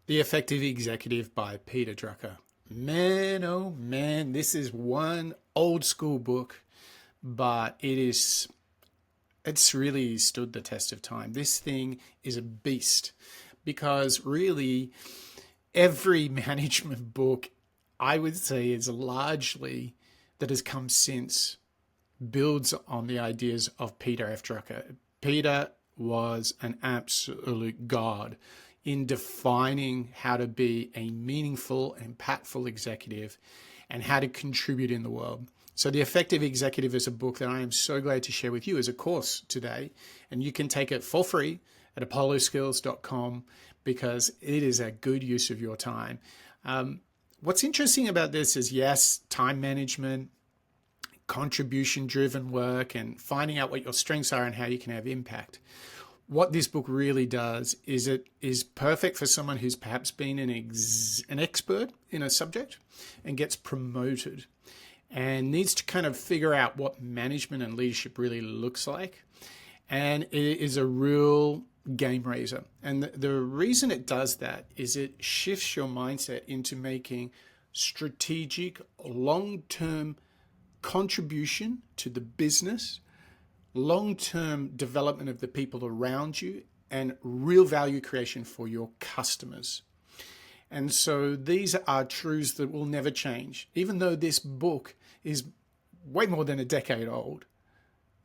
The Effective Executive by Peter Drucker. Man, oh man, this is one old school book, but it's really stood the test of time. This thing is a beast because really every management book I would say is largely that has come since builds on the ideas of Peter F. Drucker. Peter was an absolute god in defining how to be a meaningful, impactful executive and how to contribute in the world. So The Effective Executive is a book that I am so glad to share with you as a course today. And you can take it for free at apolloskills.com because it is a good use of your time. What's interesting about this is, yes, time management, contribution driven work, and finding out what your strengths are and how you can have impact. What this book really does is it is perfect for someone who's perhaps been an expert in a subject and gets promoted and needs to kind of figure out what management and leadership really looks like. And it is a real game raiser. And the reason it does that is it shifts your mindset into making strategic, long-term contribution to the business, long-term development of the people around you, and real value creation for your customers. And so these are truths that will never change. Even though this book is way more than a decade old,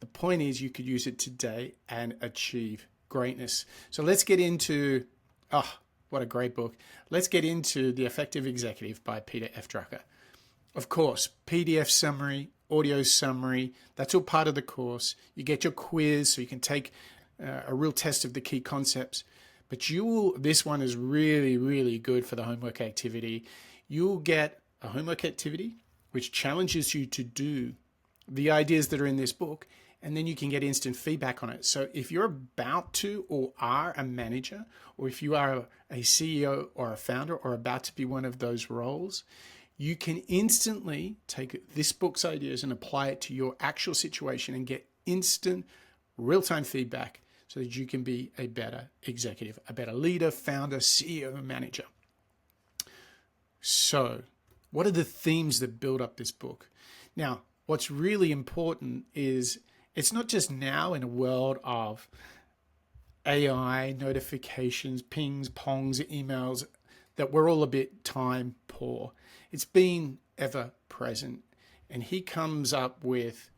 the point is you could use it today and achieve greatness. So let's get into, what a great book. Let's get into The Effective Executive by Peter F. Drucker. Of course, PDF summary, audio summary, that's all part of the course. You get your quiz so you can take a real test of the key concepts. But this one is really, really good for the homework activity. You'll get a homework activity which challenges you to do the ideas that are in this book, and then you can get instant feedback on it. So if you're about to or are a manager, or if you are a CEO or a founder or about to be one of those roles, you can instantly take this book's ideas and apply it to your actual situation and get instant real-time feedback so that you can be a better executive, a better leader, founder, CEO, manager. So what are the themes that build up this book? Now, what's really important is it's not just now in a world of AI, notifications, pings, pongs, emails, that we're all a bit time poor. It's been ever present. And he comes up with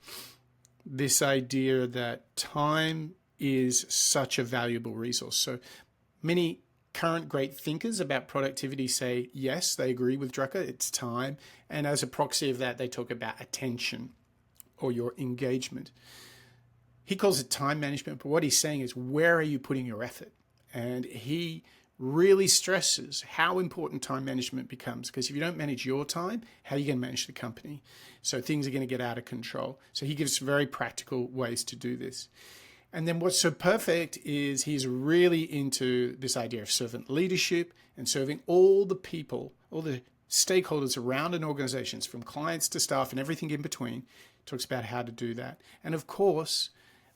this idea that time is such a valuable resource. So many current great thinkers about productivity say, yes, they agree with Drucker, it's time. And as a proxy of that, they talk about attention or your engagement. He calls it time management, but what he's saying is, where are you putting your effort? And he really stresses how important time management becomes, because if you don't manage your time, how are you going to manage the company? So things are going to get out of control. So he gives very practical ways to do this. And then what's so perfect is he's really into this idea of servant leadership and serving all the people, all the stakeholders around an organization, from clients to staff and everything in between. Talks about how to do that. And of course,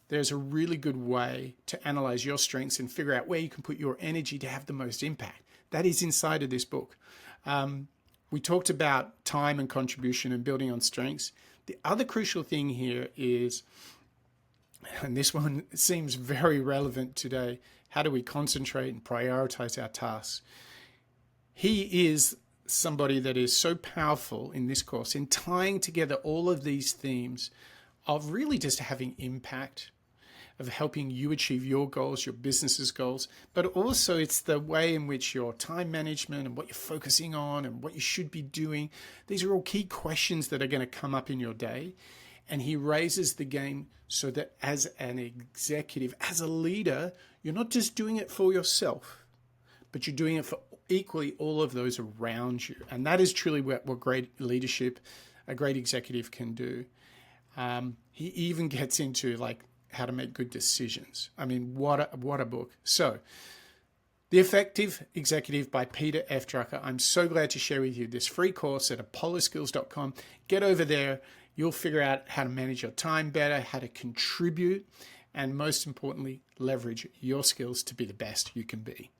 there's a really good way to analyze your strengths and figure out where you can put your energy to have the most impact. That is inside of this book. We talked about time and contribution and building on strengths. The other crucial thing here is, and this one seems very relevant today, how do we concentrate and prioritize our tasks? He is somebody that is so powerful in this course in tying together all of these themes of really just having impact, of helping you achieve your goals, your business's goals, but also it's the way in which your time management and what you're focusing on and what you should be doing. These are all key questions that are going to come up in your day. And he raises the game so that as an executive, as a leader, you're not just doing it for yourself, but you're doing it for equally all of those around you. And that is truly what great leadership, a great executive can do. He even gets into like how to make good decisions. I mean, what a book. So, The Effective Executive by Peter F. Drucker. I'm so glad to share with you this free course at apolloskills.com. Get over there. You'll figure out how to manage your time better, how to contribute, and most importantly, leverage your skills to be the best you can be.